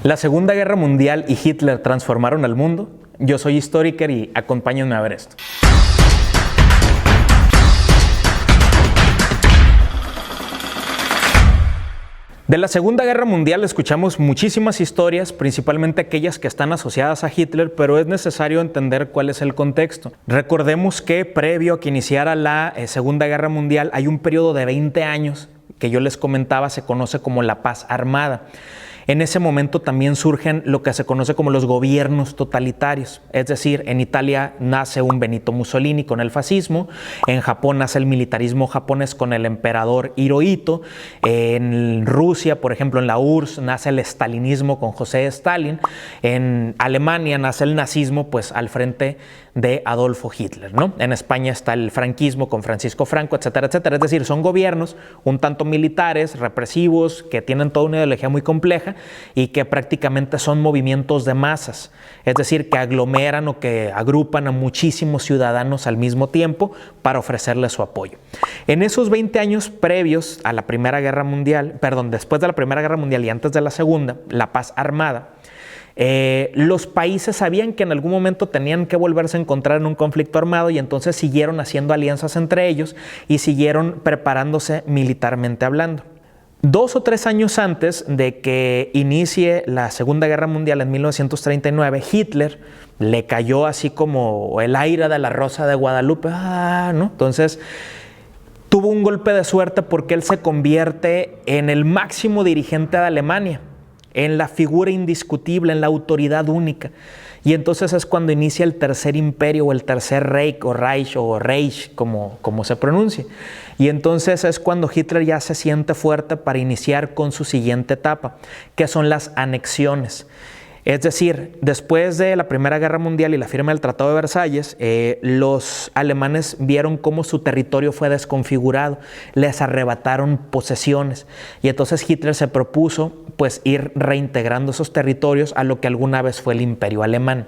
La Segunda Guerra Mundial y Hitler transformaron al mundo. Yo soy Historiker y acompáñenme a ver esto. De la Segunda Guerra Mundial escuchamos muchísimas historias, principalmente aquellas que están asociadas a Hitler, pero es necesario entender cuál es el contexto. Recordemos que previo a que iniciara la Segunda Guerra Mundial hay un periodo de 20 años que yo les comentaba, se conoce como la paz armada. En ese momento también surgen lo que se conoce como los gobiernos totalitarios, es decir, en Italia nace un Benito Mussolini con el fascismo, en Japón nace el militarismo japonés con el emperador Hirohito, en Rusia, por ejemplo, en la URSS nace el estalinismo con José Stalin, en Alemania nace el nazismo pues al frente de Adolfo Hitler, ¿no? En España está el franquismo con Francisco Franco, etcétera, etcétera. Es decir, son gobiernos un tanto militares, represivos, que tienen toda una ideología muy compleja y que prácticamente son movimientos de masas. Es decir, que aglomeran o que agrupan a muchísimos ciudadanos al mismo tiempo para ofrecerles su apoyo. En esos 20 años previos a la Primera Guerra Mundial, después de la Primera Guerra Mundial y antes de la Segunda, la paz armada, los países sabían que en algún momento tenían que volverse a encontrar en un conflicto armado y entonces siguieron haciendo alianzas entre ellos y siguieron preparándose militarmente hablando. 2 o 3 años antes de que inicie la Segunda Guerra Mundial en 1939, Hitler le cayó así como el aire de la Rosa de Guadalupe, ¿no? Entonces tuvo un golpe de suerte porque él se convierte en el máximo dirigente de Alemania, en la figura indiscutible, en la autoridad única. Y entonces es cuando inicia el Tercer Imperio o el Tercer Reich o Reich, como se pronuncie. Y entonces es cuando Hitler ya se siente fuerte para iniciar con su siguiente etapa, que son las anexiones. Es decir, después de la Primera Guerra Mundial y la firma del Tratado de Versalles, los alemanes vieron cómo su territorio fue desconfigurado, les arrebataron posesiones y entonces Hitler se propuso pues ir reintegrando esos territorios a lo que alguna vez fue el Imperio Alemán.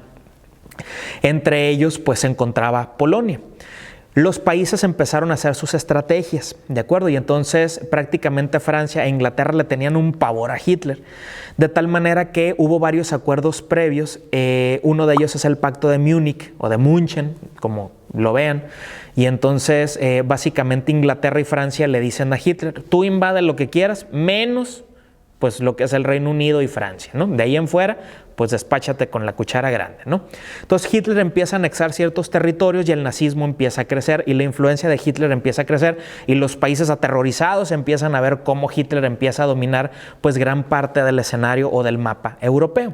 Entre ellos pues se encontraba Polonia. Los países empezaron a hacer sus estrategias, ¿de acuerdo? Y entonces prácticamente Francia e Inglaterra le tenían un pavor a Hitler, de tal manera que hubo varios acuerdos previos. Uno de ellos es el Pacto de Múnich o de München, como lo vean. Y entonces básicamente Inglaterra y Francia le dicen a Hitler, tú invade lo que quieras, menos pues lo que es el Reino Unido y Francia, ¿no? De ahí en fuera, pues despáchate con la cuchara grande, ¿no? Entonces Hitler empieza a anexar ciertos territorios y el nazismo empieza a crecer y la influencia de Hitler empieza a crecer y los países aterrorizados empiezan a ver cómo Hitler empieza a dominar pues gran parte del escenario o del mapa europeo.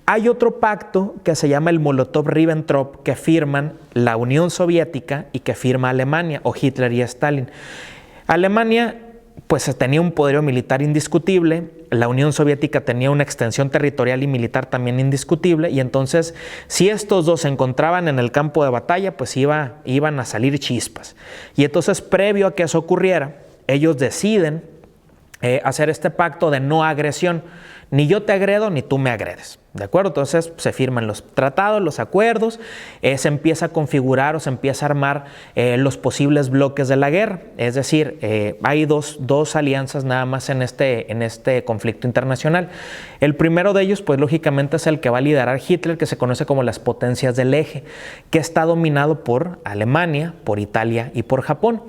Hay otro pacto que se llama el Molotov-Ribbentrop que firman la Unión Soviética y que firma Alemania o Hitler y Stalin. Alemania pues tenía un poderío militar indiscutible, la Unión Soviética tenía una extensión territorial y militar también indiscutible y entonces si estos dos se encontraban en el campo de batalla pues iban a salir chispas. Y entonces previo a que eso ocurriera, ellos deciden hacer este pacto de no agresión. Ni yo te agredo ni tú me agredes, ¿de acuerdo? Entonces se firman los tratados, los acuerdos, se empieza a configurar o se empieza a armar los posibles bloques de la guerra. Es decir, hay dos alianzas nada más en este conflicto internacional. El primero de ellos, pues lógicamente es el que va a liderar Hitler, que se conoce como las potencias del eje, que está dominado por Alemania, por Italia y por Japón.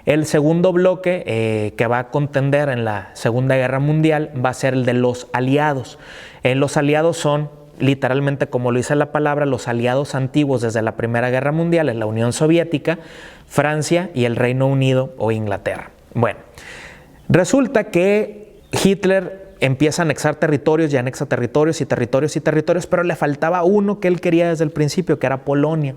El segundo bloque que va a contender en la Segunda Guerra Mundial va a ser el de los aliados. Los aliados son, literalmente como lo dice la palabra, los aliados antiguos desde la Primera Guerra Mundial, en la Unión Soviética, Francia y el Reino Unido o Inglaterra. Bueno, resulta que Hitler empieza a anexar territorios y anexa territorios y territorios y territorios, pero le faltaba uno que él quería desde el principio, que era Polonia.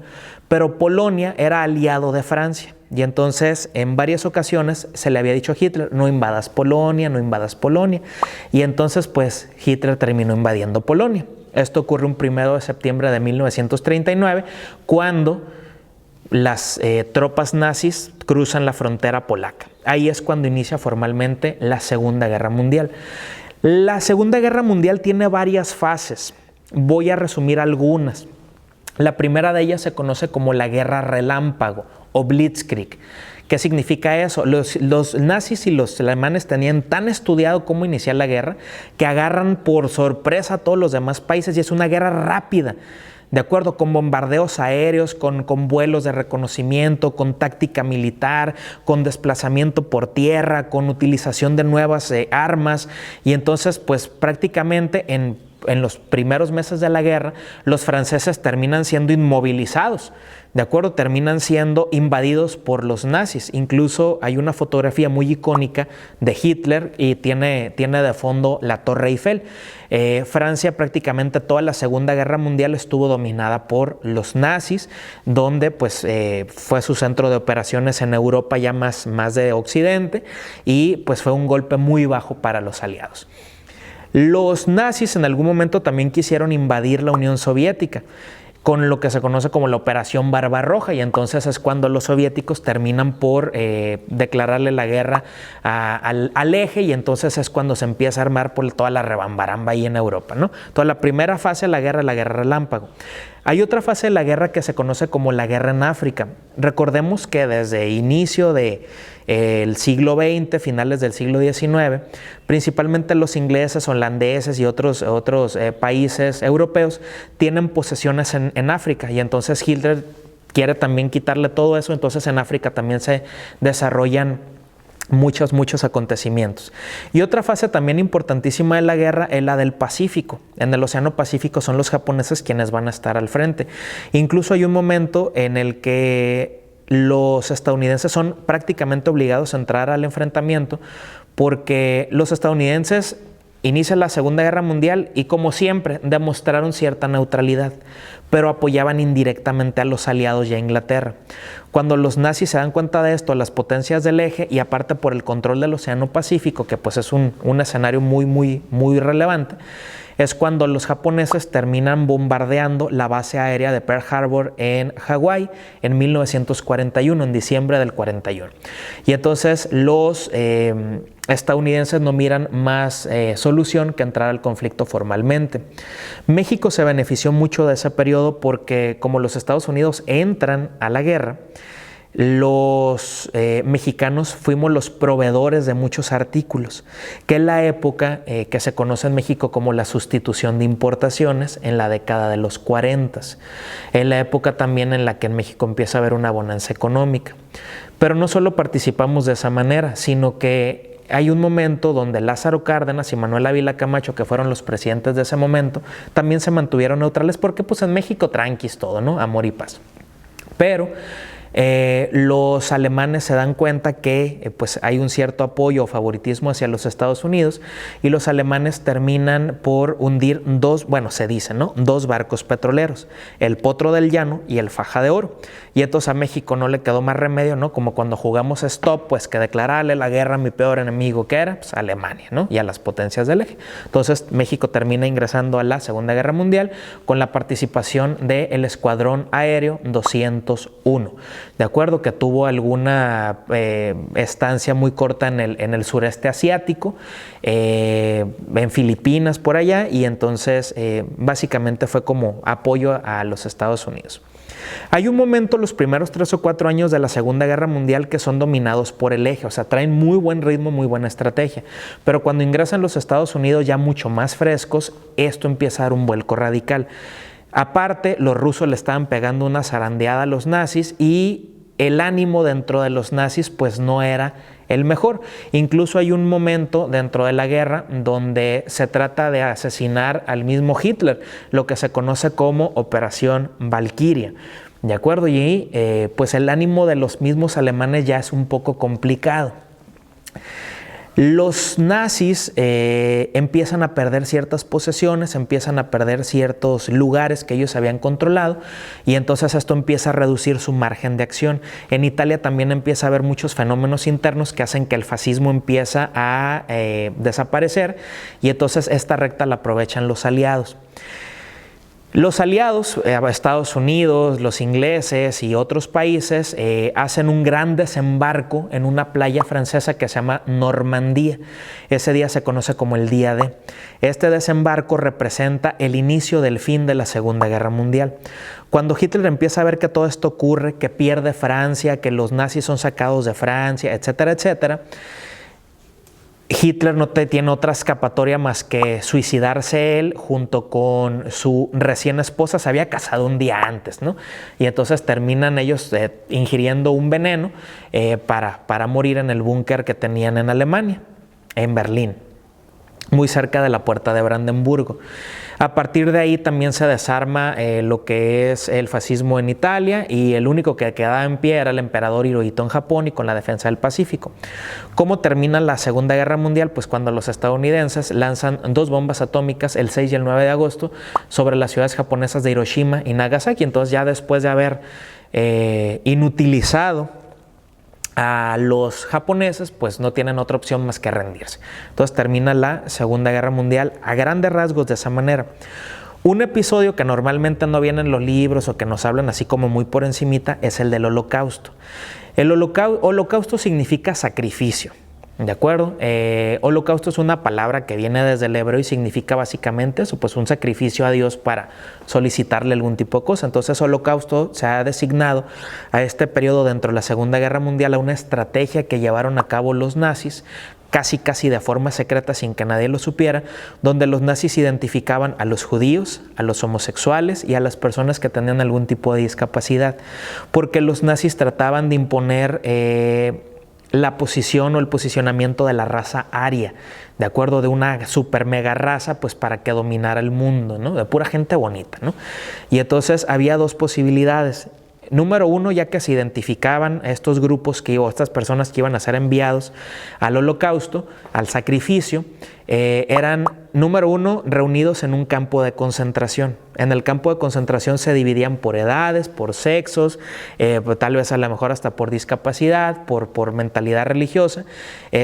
Pero Polonia era aliado de Francia. Y entonces en varias ocasiones se le había dicho a Hitler, no invadas Polonia, no invadas Polonia. Y entonces pues Hitler terminó invadiendo Polonia. Esto ocurre un 1 de septiembre de 1939, cuando las tropas nazis cruzan la frontera polaca. Ahí es cuando inicia formalmente la Segunda Guerra Mundial. La Segunda Guerra Mundial tiene varias fases. Voy a resumir algunas. La primera de ellas se conoce como la Guerra Relámpago o Blitzkrieg, ¿Qué significa eso? Los nazis y los alemanes tenían tan estudiado cómo iniciar la guerra que agarran por sorpresa a todos los demás países y es una guerra rápida. De acuerdo, con bombardeos aéreos, con vuelos de reconocimiento, con táctica militar, con desplazamiento por tierra, con utilización de nuevas armas. Y entonces, pues prácticamente en los primeros meses de la guerra, los franceses terminan siendo inmovilizados. ¿De acuerdo? Terminan siendo invadidos por los nazis. Incluso hay una fotografía muy icónica de Hitler y tiene de fondo la Torre Eiffel. Francia prácticamente toda la Segunda Guerra Mundial estuvo dominada por los nazis, donde pues fue su centro de operaciones en Europa ya más de Occidente y pues fue un golpe muy bajo para los aliados. Los nazis en algún momento también quisieron invadir la Unión Soviética con lo que se conoce como la Operación Barbarroja, y entonces es cuando los soviéticos terminan por declararle la guerra al eje, y entonces es cuando se empieza a armar por toda la rebambaramba ahí en Europa, ¿no? Toda la primera fase de la guerra relámpago. Hay otra fase de la guerra que se conoce como la guerra en África. Recordemos que desde inicio del siglo XX, finales del siglo XIX, principalmente los ingleses, holandeses y otros países europeos tienen posesiones en África, y entonces Hitler quiere también quitarle todo eso. Entonces en África también se desarrollan muchos acontecimientos. Y otra fase también importantísima de la guerra es la del Pacífico. En el Océano Pacífico son los japoneses quienes van a estar al frente. Incluso hay un momento en el que los estadounidenses son prácticamente obligados a entrar al enfrentamiento, porque los estadounidenses inician la Segunda Guerra Mundial y, como siempre, demostraron cierta neutralidad, pero apoyaban indirectamente a los aliados y a Inglaterra. Cuando los nazis se dan cuenta de esto, las potencias del eje, y aparte por el control del Océano Pacífico, que pues es un escenario muy relevante, es cuando los japoneses terminan bombardeando la base aérea de Pearl Harbor en Hawái en 1941, en diciembre del 41. Y entonces los estadounidenses no miran más solución que entrar al conflicto formalmente. México se benefició mucho de ese periodo porque, como los Estados Unidos entran a la guerra, los mexicanos fuimos los proveedores de muchos artículos, que es la época que se conoce en México como la sustitución de importaciones, en la década de los 40. Es la época también en la que en México empieza a haber una bonanza económica. Pero no solo participamos de esa manera, sino que hay un momento donde Lázaro Cárdenas y Manuel Ávila Camacho, que fueron los presidentes de ese momento, también se mantuvieron neutrales, porque pues en México tranquis todo, ¿no? Amor y paz. Pero los alemanes se dan cuenta que pues hay un cierto apoyo o favoritismo hacia los Estados Unidos, y los alemanes terminan por hundir dos barcos petroleros, el Potro del Llano y el Faja de Oro. Y entonces a México no le quedó más remedio, ¿no? Como cuando jugamos Stop, pues que declararle la guerra a mi peor enemigo, que era pues Alemania, ¿no? Y a las potencias del eje. Entonces México termina ingresando a la Segunda Guerra Mundial con la participación del Escuadrón Aéreo 201. De acuerdo, que tuvo alguna estancia muy corta en el sureste asiático, en Filipinas, por allá, y entonces básicamente fue como apoyo a los Estados Unidos. Hay un momento, los primeros 3 o 4 años de la Segunda Guerra Mundial, que son dominados por el eje, o sea, traen muy buen ritmo, muy buena estrategia, pero cuando ingresan los Estados Unidos ya mucho más frescos, esto empieza a dar un vuelco radical. Aparte, los rusos le estaban pegando una zarandeada a los nazis, y el ánimo dentro de los nazis pues no era el mejor. Incluso hay un momento dentro de la guerra donde se trata de asesinar al mismo Hitler, lo que se conoce como Operación Valquiria. ¿De acuerdo? Y pues el ánimo de los mismos alemanes ya es un poco complicado. Los nazis empiezan a perder ciertas posesiones, empiezan a perder ciertos lugares que ellos habían controlado, y entonces esto empieza a reducir su margen de acción. En Italia también empieza a haber muchos fenómenos internos que hacen que el fascismo empieza a desaparecer, y entonces esta recta la aprovechan los aliados. Los aliados, Estados Unidos, los ingleses y otros países, hacen un gran desembarco en una playa francesa que se llama Normandía. Ese día se conoce como el Día D. Este desembarco representa el inicio del fin de la Segunda Guerra Mundial. Cuando Hitler empieza a ver que todo esto ocurre, que pierde Francia, que los nazis son sacados de Francia, etcétera, etcétera, Hitler no tiene otra escapatoria más que suicidarse él junto con su recién esposa. Se había casado un día antes, ¿no? Y entonces terminan ellos ingiriendo un veneno para morir en el búnker que tenían en Alemania, en Berlín, muy cerca de la puerta de Brandenburgo. A partir de ahí también se desarma lo que es el fascismo en Italia, y el único que quedaba en pie era el emperador Hirohito en Japón, y con la defensa del Pacífico. ¿Cómo termina la Segunda Guerra Mundial? Pues cuando los estadounidenses lanzan 2 bombas atómicas el 6 y el 9 de agosto sobre las ciudades japonesas de Hiroshima y Nagasaki. Entonces, ya después de haber inutilizado a los japoneses, pues no tienen otra opción más que rendirse. Entonces termina la Segunda Guerra Mundial a grandes rasgos de esa manera. Un episodio que normalmente no viene en los libros o que nos hablan así como muy por encimita es el del Holocausto. El holocausto significa sacrificio, ¿de acuerdo? Holocausto es una palabra que viene desde el hebreo y significa básicamente eso, pues un sacrificio a Dios para solicitarle algún tipo de cosa. Entonces, holocausto se ha designado a este periodo dentro de la Segunda Guerra Mundial, a una estrategia que llevaron a cabo los nazis, casi de forma secreta, sin que nadie lo supiera, donde los nazis identificaban a los judíos, a los homosexuales y a las personas que tenían algún tipo de discapacidad, porque los nazis trataban de imponer la posición o el posicionamiento de la raza aria, de acuerdo, de una super mega raza, pues para que dominara el mundo, ¿no? De pura gente bonita, ¿no? Y entonces había 2 posibilidades. Número 1, ya que se identificaban estos grupos o estas personas que iban a ser enviados al holocausto, al sacrificio, eran, número 1, reunidos en un campo de concentración. En el campo de concentración se dividían por edades, por sexos, tal vez a lo mejor hasta por discapacidad, por mentalidad religiosa.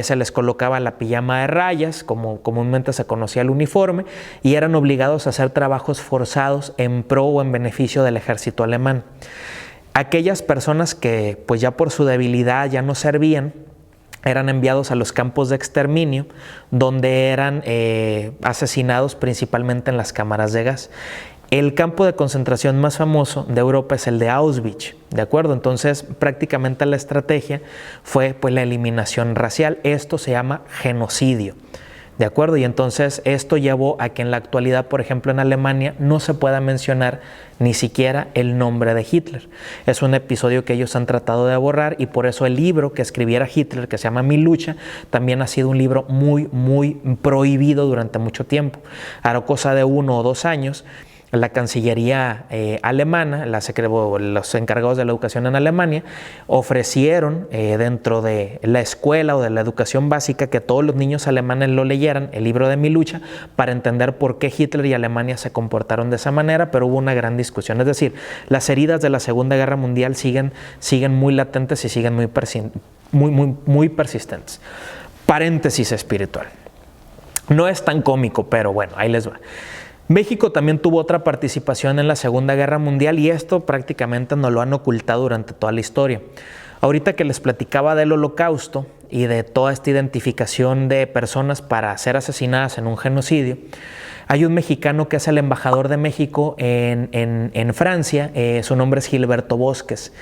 Se les colocaba la pijama de rayas, como comúnmente se conocía el uniforme, y eran obligados a hacer trabajos forzados en pro o en beneficio del ejército alemán. Aquellas personas que pues ya por su debilidad ya no servían, eran enviados a los campos de exterminio, donde eran asesinados principalmente en las cámaras de gas. El campo de concentración más famoso de Europa es el de Auschwitz, ¿de acuerdo? Entonces, prácticamente la estrategia fue pues la eliminación racial. Esto se llama genocidio, ¿de acuerdo? Y entonces esto llevó a que en la actualidad, por ejemplo en Alemania, no se pueda mencionar ni siquiera el nombre de Hitler. Es un episodio que ellos han tratado de borrar, y por eso el libro que escribiera Hitler, que se llama Mi lucha, también ha sido un libro muy prohibido durante mucho tiempo. Hará cosa de 1 o 2 años, la Cancillería alemana, los encargados de la educación en Alemania, ofrecieron dentro de la escuela o de la educación básica que todos los niños alemanes lo leyeran, el libro de Mi lucha, para entender por qué Hitler y Alemania se comportaron de esa manera, pero hubo una gran discusión. Es decir, las heridas de la Segunda Guerra Mundial siguen muy latentes y siguen muy persistentes. Paréntesis espiritual. No es tan cómico, pero bueno, ahí les va. México también tuvo otra participación en la Segunda Guerra Mundial, y esto prácticamente nos lo han ocultado durante toda la historia. Ahorita que les platicaba del Holocausto y de toda esta identificación de personas para ser asesinadas en un genocidio, hay un mexicano que es el embajador de México en Francia, su nombre es Gilberto Bosques.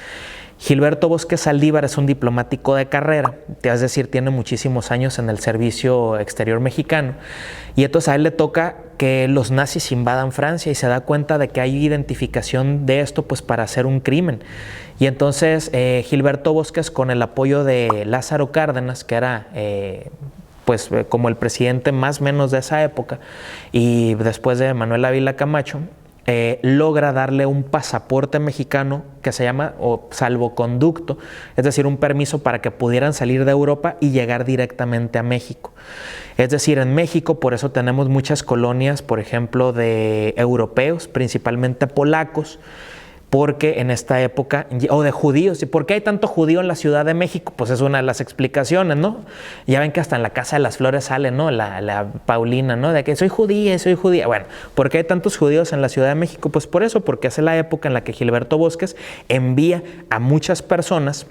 Gilberto Bosques Saldívar es un diplomático de carrera, es decir, tiene muchísimos años en el servicio exterior mexicano, y entonces a él le toca que los nazis invadan Francia y se da cuenta de que hay identificación de esto pues para hacer un crimen. Y entonces Gilberto Bosques, con el apoyo de Lázaro Cárdenas, que era pues como el presidente más o menos de esa época, y después de Manuel Ávila Camacho, logra darle un pasaporte mexicano que se llama salvoconducto, es decir, un permiso para que pudieran salir de Europa y llegar directamente a México. Es decir, en México, por eso tenemos muchas colonias, por ejemplo, de europeos, principalmente polacos, porque en esta época, o de judíos, ¿y por qué hay tanto judío en la Ciudad de México? Pues es una de las explicaciones, ¿no? Ya ven que hasta en la Casa de las Flores sale, ¿no? La Paulina, ¿no? De que soy judía. Bueno, ¿por qué hay tantos judíos en la Ciudad de México? Pues por eso, porque es la época en la que Gilberto Bosques envía a muchas personas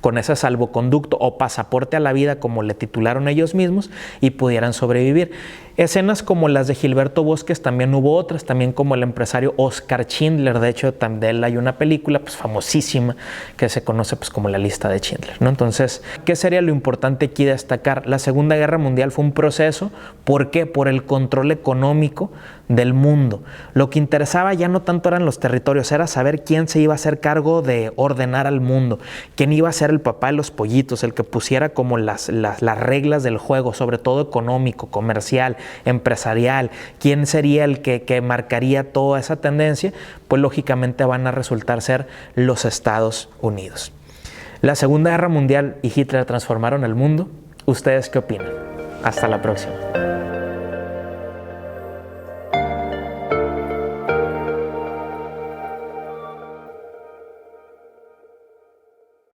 con ese salvoconducto o pasaporte a la vida, como le titularon ellos mismos, y pudieran sobrevivir. Escenas como las de Gilberto Bosques también hubo otras, también como el empresario Oscar Schindler. De hecho, también de él hay una película pues famosísima que se conoce pues como La lista de Schindler, ¿no? Entonces, ¿qué sería lo importante aquí destacar? La Segunda Guerra Mundial fue un proceso. ¿Por qué? Por el control económico del mundo. Lo que interesaba ya no tanto eran los territorios, era saber quién se iba a hacer cargo de ordenar al mundo, quién iba a ser el papá de los pollitos, el que pusiera como las reglas del juego, sobre todo económico, comercial, empresarial, quién sería el que marcaría toda esa tendencia. Pues lógicamente van a resultar ser los Estados Unidos. La Segunda Guerra Mundial y Hitler transformaron el mundo. ¿Ustedes qué opinan? Hasta la próxima.